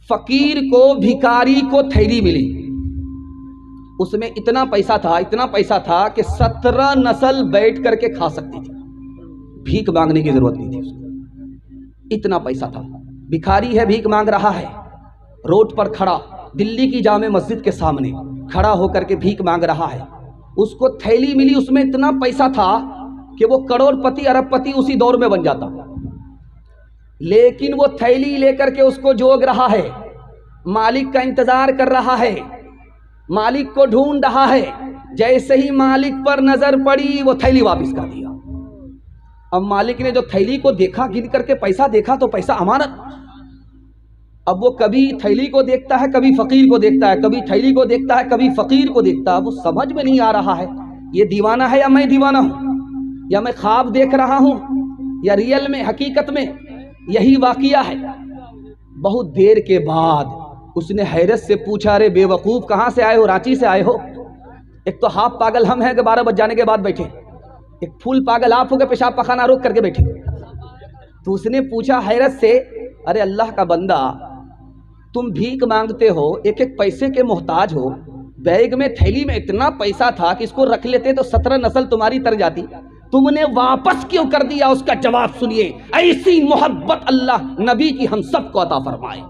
فقیر کو بھکاری کو تھیلی ملی، اس میں اتنا پیسہ تھا کہ 17 نسل بیٹھ کر کے کھا سکتی تھی، بھیک مانگنے کی ضرورت نہیں تھی اس کو، اتنا پیسہ تھا۔ بھکاری ہے، بھیک مانگ رہا ہے، روڈ پر کھڑا، دلی کی جامع مسجد کے سامنے کھڑا ہو کر کے بھیک مانگ رہا ہے، اس کو تھیلی ملی، اس میں اتنا پیسہ تھا کہ وہ کروڑ پتی ارب پتی اسی دور میں بن جاتا، لیکن وہ تھیلی لے کر کے اس کو جوگ رہا ہے، مالک کا انتظار کر رہا ہے، مالک کو ڈھونڈ رہا ہے۔ جیسے ہی مالک پر نظر پڑی وہ تھیلی واپس کر دیا۔ اب مالک نے جو تھیلی کو دیکھا، گن کر کے پیسہ دیکھا تو پیسہ امانت۔ اب وہ کبھی تھیلی کو دیکھتا ہے، کبھی فقیر کو دیکھتا ہے، کبھی تھیلی کو دیکھتا ہے، کبھی فقیر کو دیکھتا ہے، وہ سمجھ میں نہیں آ رہا ہے یہ دیوانہ ہے یا میں دیوانہ ہوں، یا میں خواب دیکھ رہا ہوں یا ریئل میں حقیقت میں یہی واقعہ ہے۔ بہت دیر کے بعد اس نے حیرت سے پوچھا، ارے بے وقوف کہاں سے آئے ہو؟ رانچی سے آئے ہو؟ ایک تو ہاف پاگل ہم ہیں کہ 12 بج جانے کے بعد بیٹھے، ایک فل پاگل آپ ہو کے پیشاب پخانہ روک کر کے بیٹھے۔ تو اس نے پوچھا حیرت سے، ارے اللہ کا بندہ، تم بھیک مانگتے ہو، ایک ایک پیسے کے محتاج ہو، بیگ میں تھیلی میں اتنا پیسہ تھا کہ اس کو رکھ لیتے تو 17 نسل تمہاری تر جاتی، تم نے واپس کیوں کر دیا؟ اس کا جواب سنیے، ایسی محبت اللہ نبی کی ہم سب کو عطا فرمائے۔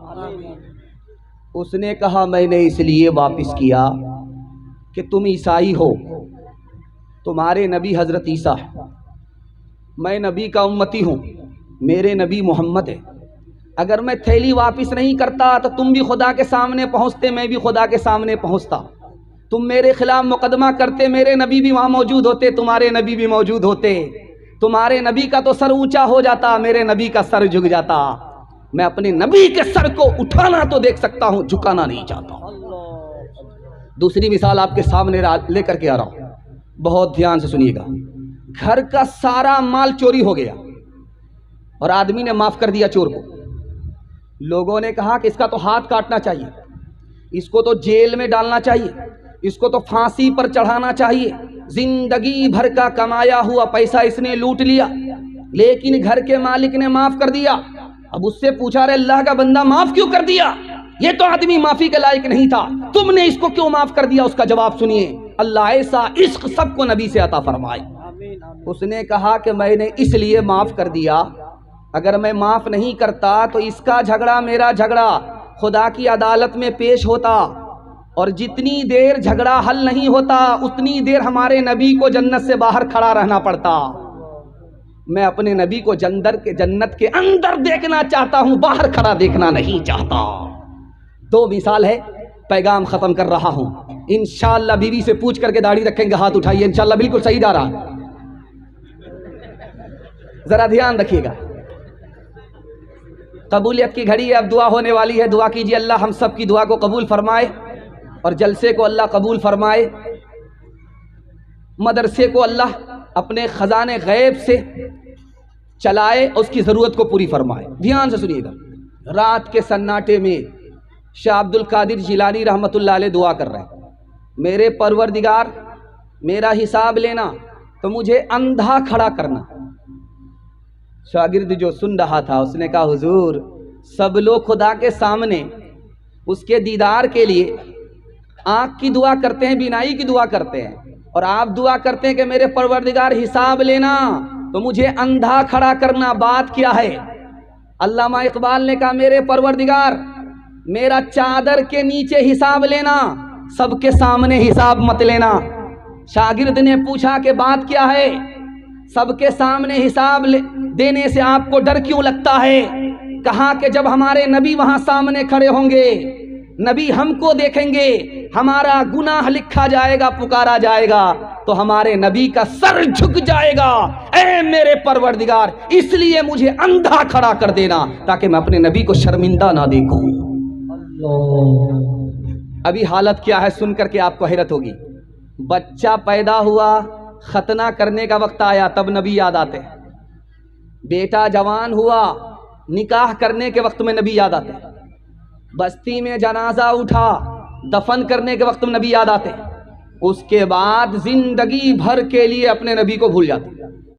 اس نے کہا میں نے اس لیے واپس کیا کہ تم عیسائی ہو، تمہارے نبی حضرت عیسیٰ ہے، میں نبی کا امتی ہوں، میرے نبی محمد ہے، اگر میں تھیلی واپس نہیں کرتا تو تم بھی خدا کے سامنے پہنچتے، میں بھی خدا کے سامنے پہنچتا، تم میرے خلاف مقدمہ کرتے، میرے نبی بھی وہاں موجود ہوتے، تمہارے نبی بھی موجود ہوتے، تمہارے نبی کا تو سر اونچا ہو جاتا، میرے نبی کا سر جھک جاتا۔ میں اپنے نبی کے سر کو اٹھانا تو دیکھ سکتا ہوں، جھکانا نہیں چاہتا۔ دوسری مثال آپ کے سامنے لے کر کے آ رہا ہوں، بہت دھیان سے سنیے گا۔ گھر کا سارا مال چوری ہو گیا اور آدمی نے معاف کر دیا چور کو۔ لوگوں نے کہا کہ اس کا تو ہاتھ کاٹنا چاہیے، اس کو تو جیل میں ڈالنا چاہیے، اس کو تو پھانسی پر چڑھانا چاہیے، زندگی بھر کا کمایا ہوا پیسہ اس نے لوٹ لیا، لیکن گھر کے مالک نے معاف کر دیا۔ اب اس سے پوچھا، رہے اللہ کا بندہ معاف کیوں کر دیا؟ یہ تو آدمی معافی کے لائق نہیں تھا، تم نے اس کو کیوں معاف کر دیا؟ اس کا جواب سنیے، اللہ ایسا عشق سب کو نبی سے عطا فرمائے۔ اس نے کہا کہ میں نے اس لیے معاف کر دیا، اگر میں معاف نہیں کرتا تو اس کا جھگڑا میرا جھگڑا خدا کی عدالت میں پیش ہوتا، اور جتنی دیر جھگڑا حل نہیں ہوتا اتنی دیر ہمارے نبی کو جنت سے باہر کھڑا رہنا پڑتا۔ میں اپنے نبی کو جنت کے اندر دیکھنا چاہتا ہوں، باہر کھڑا دیکھنا نہیں چاہتا۔ دو مثال ہے، پیغام ختم کر رہا ہوں۔ انشاءاللہ بیوی سے پوچھ کر کے داڑھی رکھیں گے، ہاتھ اٹھائیے، انشاءاللہ بالکل صحیح جا رہا، ذرا دھیان رکھیے گا۔ قبولیت کی گھڑی ہے، اب دعا ہونے والی ہے، دعا کیجیے اللہ ہم سب کی دعا کو قبول فرمائے اور جلسے کو اللہ قبول فرمائے، مدرسے کو اللہ اپنے خزانے غیب سے چلائے اور اس کی ضرورت کو پوری فرمائے۔ دھیان سے سنیے گا۔ رات کے سناٹے میں شاہ عبد القادر جیلانی رحمۃ اللہ علیہ دعا کر رہے ہیں، میرے پروردگار میرا حساب لینا تو مجھے اندھا کھڑا کرنا۔ شاگرد جو سن رہا تھا اس نے کہا حضور سب لوگ خدا کے سامنے اس کے دیدار کے لیے آنکھ کی دعا کرتے ہیں، بینائی کی دعا کرتے ہیں، اور آپ دعا کرتے ہیں کہ میرے پروردگار حساب لینا تو مجھے اندھا کھڑا کرنا، بات کیا ہے؟ علامہ اقبال نے کہا میرے پروردگار میرا چادر کے نیچے حساب لینا، سب کے سامنے حساب مت لینا۔ شاگرد نے پوچھا کہ بات کیا ہے؟ سب کے سامنے حساب دینے سے آپ کو ڈر کیوں لگتا ہے؟ کہا کہ جب ہمارے نبی وہاں سامنے کھڑے ہوں گے، نبی ہم کو دیکھیں گے، ہمارا گناہ لکھا جائے گا، پکارا جائے گا تو ہمارے نبی کا سر جھک جائے گا۔ اے میرے پروردگار اس لیے مجھے اندھا کھڑا کر دینا تاکہ میں اپنے نبی کو شرمندہ نہ دیکھوں۔ ابھی حالت کیا ہے سن کر کے آپ کو حیرت ہوگی۔ بچہ پیدا ہوا، ختنہ کرنے کا وقت آیا تب نبی یاد آتے ہیں، بیٹا جوان ہوا، نکاح کرنے کے وقت میں نبی یاد آتے ہیں، بستی میں جنازہ اٹھا، دفن کرنے کے وقت میں نبی یاد آتے ہیں، اس کے بعد زندگی بھر کے لیے اپنے نبی کو بھول جاتے ہیں۔